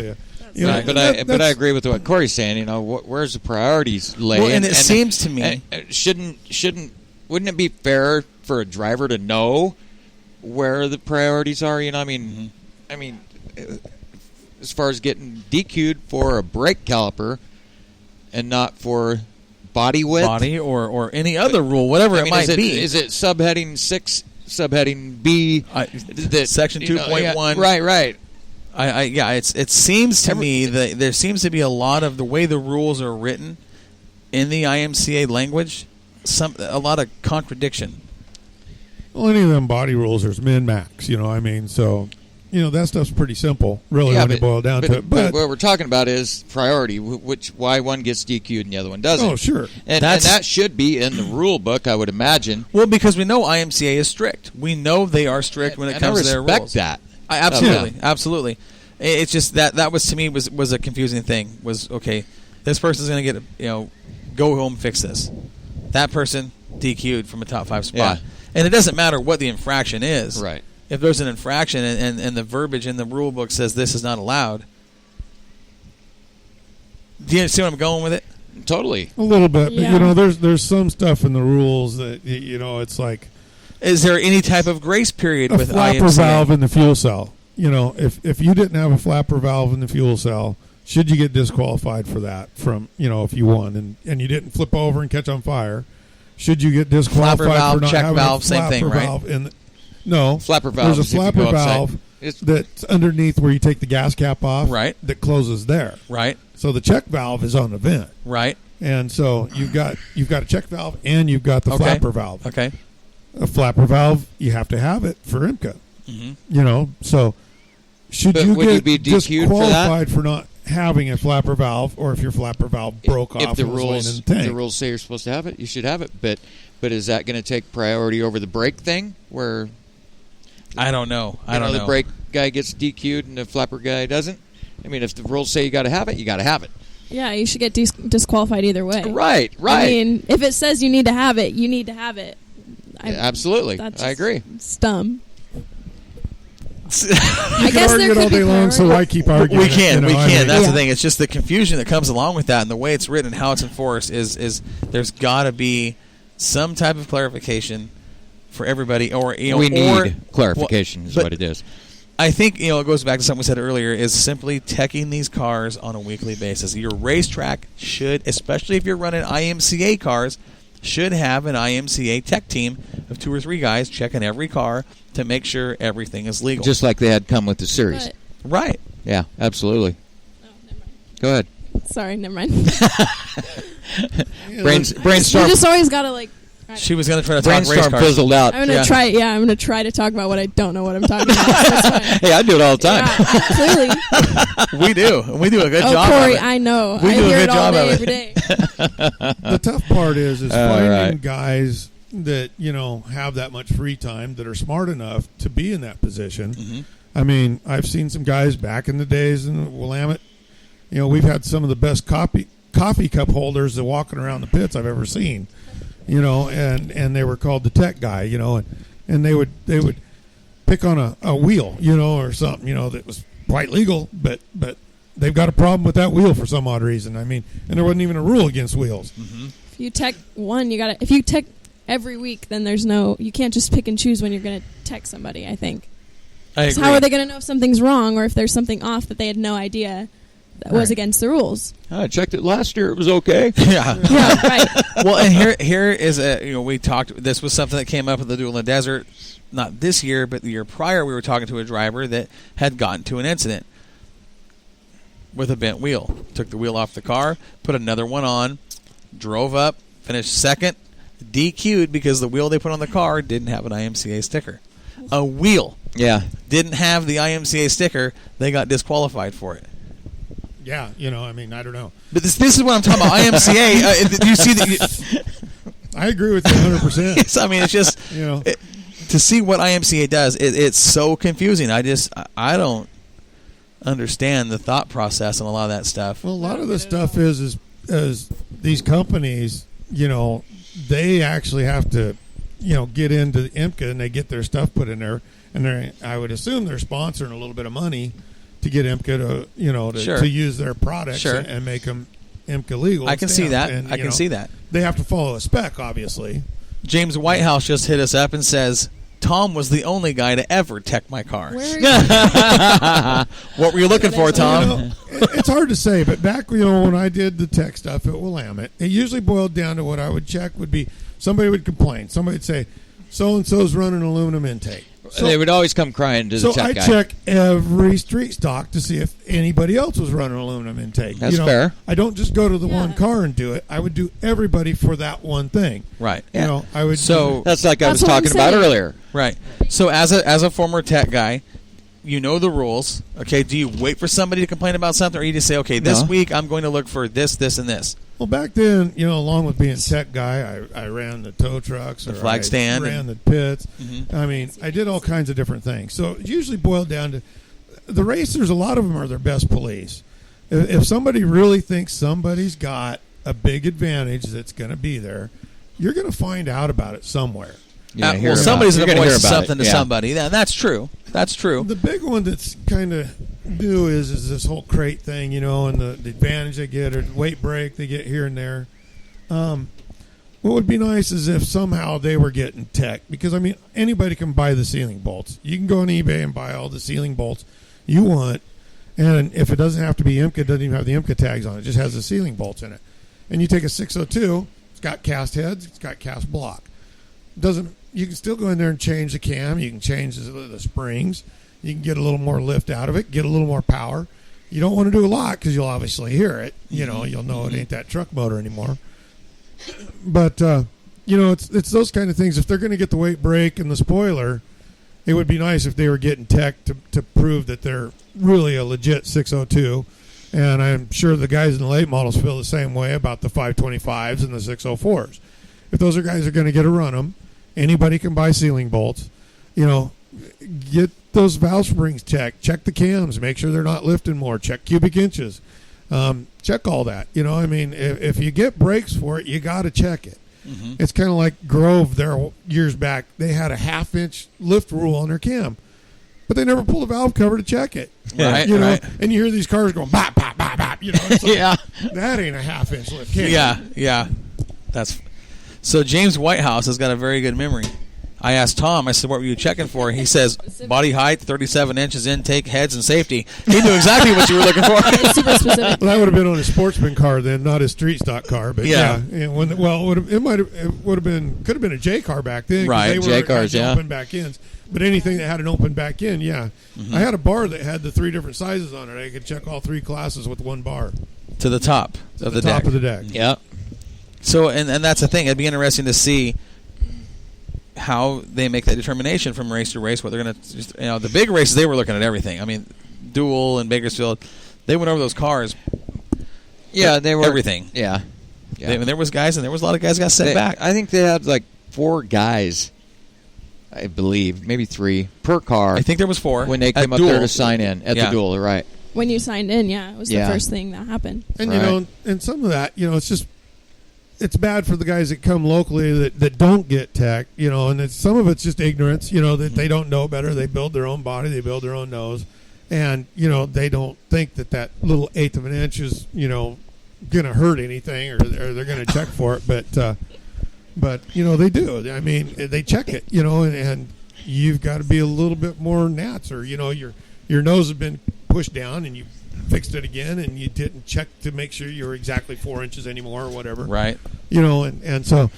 you. Right, but I agree with what Corey's saying. You know, where's the priorities lay? Well, and it seems to me wouldn't it be fair for a driver to know where the priorities are? You know, I mean, as far as getting DQ'd for a brake caliper and not for body width, or any other rule, whatever it might be. Is it subheading 6, subheading B, section 2.1? Right. It seems to me that there seems to be a lot of the way the rules are written in the IMCA language, a lot of contradiction. Well, any of them body rules, there's min max. You know, I mean, so that stuff's pretty simple, really, when you boil down to it. But what we're talking about is priority, why one gets DQ'd and the other one doesn't. Oh, sure. And that should be in the rule book, I would imagine. Well, because we know IMCA is strict. We know they are strict when it comes to their rules. I respect that. Absolutely. It's just that was, to me, was a confusing thing. Was, okay, this person's going to get, go home and fix this. That person DQ'd from a top 5 spot. Yeah. And it doesn't matter what the infraction is. Right. If there's an infraction and the verbiage in the rule book says this is not allowed. Do you see where I'm going with it? Totally. A little bit. Yeah. But, there's some stuff in the rules that, it's like... Is there any type of grace period with flapper IMCA? Valve in the fuel cell. If you didn't have a flapper valve in the fuel cell, should you get disqualified for that from, if you won and you didn't flip over and catch on fire, should you get disqualified flapper valve, for not check having valve, a flapper same thing, valve right? No. Flapper valve. There's a flapper valve that's underneath where you take the gas cap off. Right. That closes there. Right. So the check valve is on the vent. Right. And so you've got a check valve and you've got the flapper valve. Okay. A flapper valve, you have to have it for IMCA. Mm-hmm. So should you get be disqualified for not having a flapper valve, or if your flapper valve broke off if the and was rules laying in the tank? the rules say you're supposed to have it, you should have it. But is that going to take priority over the brake thing? Where I don't know. I don't know. The brake guy gets DQ'd and the flapper guy doesn't. I mean, if the rules say you got to have it, you got to have it. Yeah, you should get disqualified either way. Right. I mean, if it says you need to have it, you need to have it. Absolutely, I agree. It's dumb. I guess argue it all day long, so why keep arguing? We can. That's the thing. It's just the confusion that comes along with that, and the way it's written and how it's enforced is there's got to be some type of clarification for everybody, or we need clarification is what it is. I think it goes back to something we said earlier, is simply teching these cars on a weekly basis. Your racetrack should, especially if you're running IMCA cars, should have an IMCA tech team of 2 or 3 guys checking every car to make sure everything is legal. Just like they had come with the series. Right. Yeah, absolutely. Oh, never mind. Go ahead. Sorry, never mind. Brainstorm. You just always got to, like... Right. She was going to try to talk race cars. Fizzled out. I'm going to try. Yeah, I'm going to try to talk about what I don't know what I'm talking about. That's fine. Hey, I do it all the time. Yeah, clearly. We do. We do a good job. Oh, Corey, of it. I know. We I do hear a it good all job day, of every it. day. The tough part is finding guys that have that much free time that are smart enough to be in that position. Mm-hmm. I mean, I've seen some guys back in the days in Willamette. We've had some of the best coffee cup holders that walking around the pits I've ever seen. And they were called the tech guy, and they would pick on a wheel, or something, that was quite legal, but they've got a problem with that wheel for some odd reason. I mean, and there wasn't even a rule against wheels. Mm-hmm. If you tech one, if you tech every week, then you can't just pick and choose when you're going to tech somebody, I think. I agree. How are they going to know if something's wrong or if there's something off that they had no idea that was against the rules? I checked it last year. It was okay. Yeah. Yeah, right. Well, and here is we talked, this was something that came up with the Duel in the Desert, not this year, but the year prior. We were talking to a driver that had gotten to an incident with a bent wheel. Took the wheel off the car, put another one on, drove up, finished second, DQ'd because the wheel they put on the car didn't have an IMCA sticker. A wheel. Yeah. Didn't have the IMCA sticker. They got disqualified for it. Yeah, I mean, I don't know. But this is what I'm talking about. IMCA. Do you see that? I agree with you 100%. I mean, it's just to see what IMCA does. It's so confusing. I don't understand the thought process and a lot of that stuff. Well, a lot of the stuff is these companies, they actually have to, get into the IMCA and they get their stuff put in there, and I would assume they're sponsoring a little bit of money to get IMCA to use their products and make them IMCA legal. I can see that. And, I can see that. They have to follow a spec, obviously. James Whitehouse just hit us up and says, Tom was the only guy to ever tech my car. Where are you? What were you looking for, Tom? It's hard to say, but back when I did the tech stuff at Willamette, it usually boiled down to what I would check would be somebody would complain. Somebody would say, so-and-so's running an aluminum intake. So they would always come crying to the tech guy. So I check every street stock to see if anybody else was running aluminum intake. That's fair. I don't just go to the one car and do it. I would do everybody for that one thing. Right. Yeah. I would. So that's like I was talking about earlier. Right. So as a former tech guy, you know the rules. Okay. Do you wait for somebody to complain about something, or you just say, okay, this week I'm going to look for this, this, and this? Well, back then, along with being tech guy, I ran the tow trucks, the flag stand, ran the pits. Mm-hmm. I mean, I did all kinds of different things. So it usually boiled down to the racers. A lot of them are their best police. If somebody really thinks somebody's got a big advantage that's going to be there, you're going to find out about it somewhere. Well, somebody's going to voice something to somebody. Yeah, that's true. That's true. The big one that's kind of new is this whole crate thing, and the advantage they get or the weight break they get here and there. What would be nice is if somehow they were getting tech, because, I mean, anybody can buy the ceiling bolts. You can go on eBay and buy all the ceiling bolts you want, and if it doesn't have to be IMCA, it doesn't even have the IMCA tags on it. It just has the ceiling bolts in it. And you take a 602, it's got cast heads, it's got cast block. You can still go in there and change the cam. You can change the springs. You can get a little more lift out of it, get a little more power. You don't want to do a lot because you'll obviously hear it. You'll know it ain't that truck motor anymore. But, it's those kind of things. If they're going to get the weight brake and the spoiler, it would be nice if they were getting tech to prove that they're really a legit 602. And I'm sure the guys in the late models feel the same way about the 525s and the 604s. If those guys are going to get to run them, anybody can buy ceiling bolts. Get those valve springs checked. Check the cams. Make sure they're not lifting more. Check cubic inches. Check all that. If you get brakes for it, you got to check it. Mm-hmm. It's kind of like Grove there years back. They had a half-inch lift rule on their cam, but they never pulled a valve cover to check it. Right, right. And you hear these cars going bop, bop, bop, bop. It's like, that ain't a half-inch lift cam. Yeah. So James Whitehouse has got a very good memory. I asked Tom, I said, what were you checking for? He says, body height, 37 inches, intake, heads, and safety. He knew exactly what you were looking for. Super specific. Well, that would have been on his sportsman car then, not his street stock car. But yeah. Could have been a J car back then. Right, J cars, open back ends. But anything that had an open back end, Mm-hmm. I had a bar that had the 3 different sizes on it. I could check all 3 classes with one bar. To the top of the deck. Top of the deck. Yeah. So, and that's the thing. It'd be interesting to see how they make that determination from race to race. What they're going to, the big races, they were looking at everything. I mean, Dual and Bakersfield, they went over those cars. Yeah, they were everything. Yeah. There was guys, and there was a lot of guys got set back. I think they had like 4 guys, I believe, maybe 3 per car. I think there was 4 when they came up there to sign in at the Dual. Right. When you signed in, it was the first thing that happened. And and some of that, it's just. It's bad for the guys that come locally that don't get tech, and some of it's just ignorance, that they don't know better. They build their own body, they build their own nose, and, they don't think that little 1/8 of an inch is, going to hurt anything or they're going to check for it. But they do. I mean, they check it, and you've got to be a little bit more nats or, your nose has been pushed down and you fixed it again and you didn't check to make sure you were exactly 4 inches anymore or whatever. Right. And so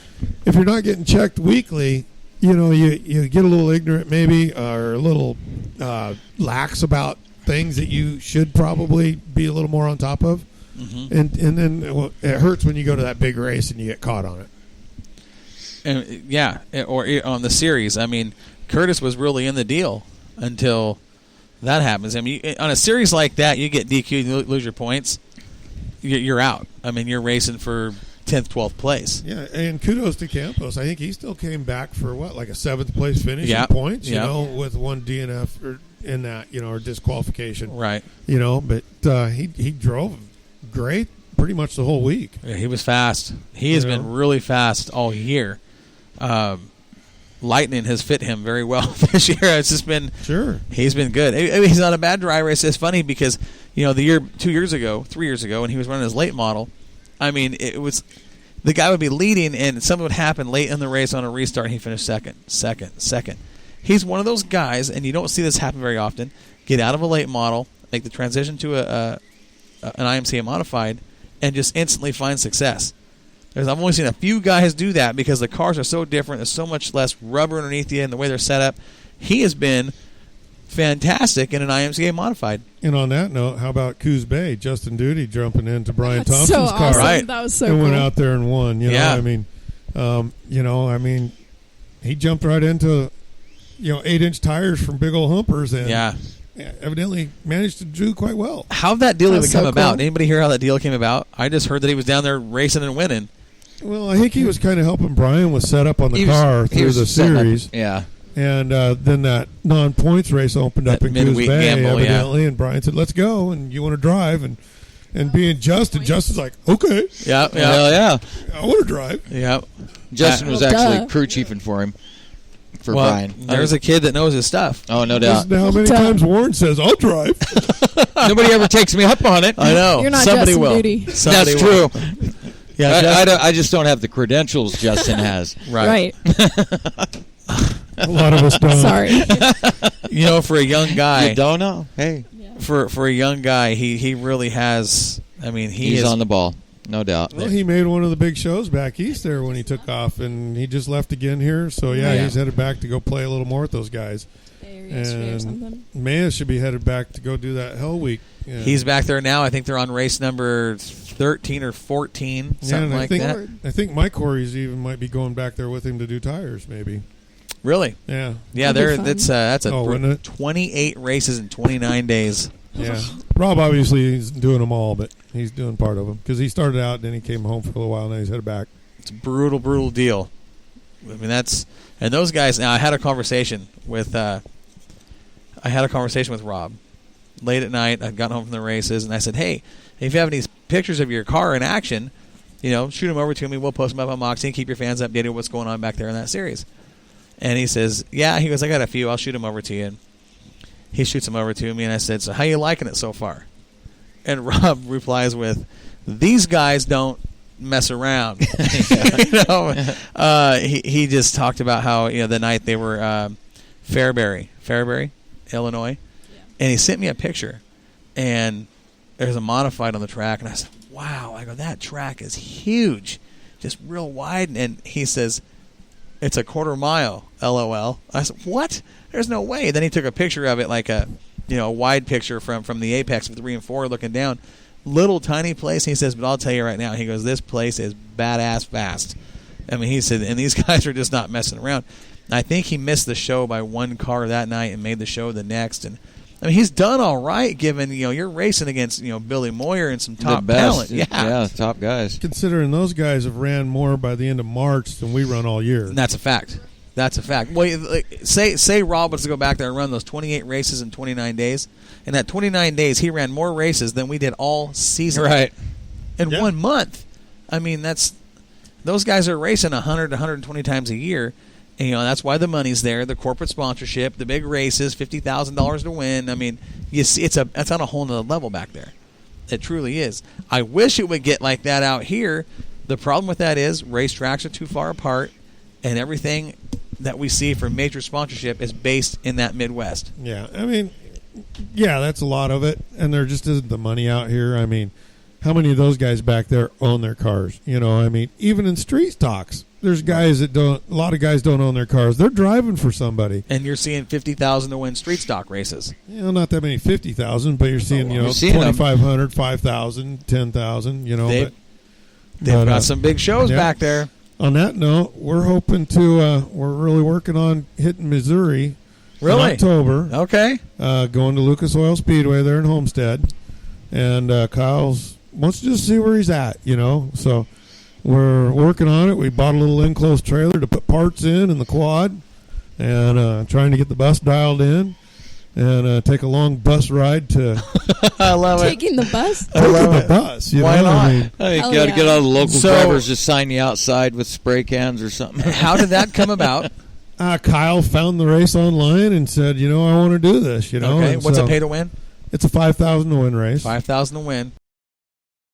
if you're not getting checked weekly, you get a little ignorant maybe or a little lax about things that you should probably be a little more on top of. Mm-hmm. And then it hurts when you go to that big race and you get caught on it. And or on the series. I mean, Curtis was really in the deal until that happens. I mean, on a series like that, you get DQ'd, you lose your points, you're out. I mean, you're racing for 10th, 12th place. Yeah, and kudos to Campos. I think he still came back for like a 7th place finish in points, with 1 DNF or in that, or disqualification. Right. But he drove great pretty much the whole week. Yeah, he was fast. He has been really fast all year. Lightning has fit him very well this year. It's just been he's been good. He's not a bad driver. It's funny because 3 years ago, when he was running his late model, I mean it was the guy would be leading and something would happen late in the race on a restart and he finished second. He's one of those guys, and you don't see this happen very often. Get out of a late model, make the transition to an IMCA modified, and just instantly find success. I've only seen a few guys do that because the cars are so different. There's so much less rubber underneath you and the way they're set up. He has been fantastic in an IMCA modified. And on that note, how about Coos Bay? Justin Duty jumping into Brian That's Thompson's so car. awesome. Right. That was so and cool. went out there and won. Yeah. I mean, he jumped right into 8-inch tires from big old humpers and evidently managed to do quite well. How'd that deal even come so about? cool. Anybody hear how that deal came about? I just heard that he was down there racing and winning. Well, I think he was kind of helping Brian with setup on the car through the series. Yeah. And then that non-points race opened up That in Coos midweek Bay, gamble, evidently, and Brian said, "Let's go," and you want to drive, and being Justin's like, "Okay, Yeah. Well, yeah. I want to drive." Yeah. Justin was Well, actually duh. crew chiefing for him. For Well, Brian. there's a kid that knows his stuff. Oh, no Listen doubt. to how many Duh. times Warren says, "I'll drive." Nobody ever takes me up on it. I know. You're not Somebody Justin will. Duty. Somebody That's will. true. Yeah, I just don't have the credentials Justin has. right. A lot of us don't. Sorry. For a young guy, You don't know? Hey. for a young guy, he really has. I mean, He's on the ball. No doubt. Well, he made one of the big shows back east there when he took off, and he just left again here. So, he's headed back to go play a little more with those guys. Yesterday or something. Maya should be headed back to go do that Hell Week. Yeah. He's back there now. I think they're on race number 13 or 14, something and like that. I think Mike Corey's even might be going back there with him to do tires, maybe. Really? Yeah. Yeah, That'd be that's a wouldn't it? 28 races in 29 days. Yeah. Rob obviously is doing them all, but he's doing part of them because he started out, then he came home for a little while, and then he's headed back. It's a brutal deal. I mean, and those guys. Now, I had a conversation with Rob late at night. I'd gotten home from the races, and I said, "Hey, if you have any pictures of your car in action, shoot them over to me. We'll post them up on Moxie and keep your fans updated with what's going on back there in that series." And he says, "Yeah." He goes, "I got a few. I'll shoot them over to you." And he shoots them over to me, and I said, "So how you liking it so far?" And Rob replies with, "These guys don't mess around." He just talked about how the night they were Fairbury, Illinois, and he sent me a picture, and there's a modified on the track, and I said, "Wow!" I go, "That track is huge, just real wide." And he says, "It's a quarter mile." LOL. I said, "What? There's no way." Then he took a picture of it, like a wide picture from the apex of 3 and 4 looking down. Little tiny place. He says, "But I'll tell you right now." He goes, "This place is badass fast." I mean, he said, and these guys are just not messing around. I think he missed the show by one car that night and made the show the next. And I mean, he's done all right, given you're racing against Billy Moyer and some top the best. talent. Yeah, Top guys. Considering those guys have ran more by the end of March than we run all year. And that's a fact. That's a fact. Well, say Rob was to go back there and run those 28 races in 29 days. In that 29 days, he ran more races than we did all season. Right. In 1 month. I mean, those guys are racing 100 to 120 times a year. And, that's why the money's there, the corporate sponsorship, the big races, $50,000 to win. I mean, you see, it's on a whole nother level back there. It truly is. I wish it would get like that out here. The problem with that is racetracks are too far apart, and everything that we see for major sponsorship is based in that Midwest. Yeah, I mean, that's a lot of it, and there just isn't the money out here. I mean, how many of those guys back there own their cars? I mean, even in street stocks, there's guys that don't. A lot of guys don't own their cars. They're driving for somebody. And you're seeing 50,000 to win street stock races. Not that many 50,000, but you're seeing You're seeing 2,500, 5,000, 10,000. They've got some big shows back there. On that note, we're hoping to. We're really working on hitting Missouri. Really? In October. Okay. Going to Lucas Oil Speedway there in Homestead, and Kyle's wants to just see where he's at. So we're working on it. We bought a little enclosed trailer to put parts in the quad, and trying to get the bus dialed in, and take a long bus ride to. I love it. Taking the bus? I love the it. bus. Why not? I mean, You Hell got to yeah. get all the local So- drivers to sign you outside with spray cans or something. How did that come about? Kyle found the race online and said, I want to do this. Okay. and What's so it pay to win? It's a $5,000 to win race. 5,000 to win.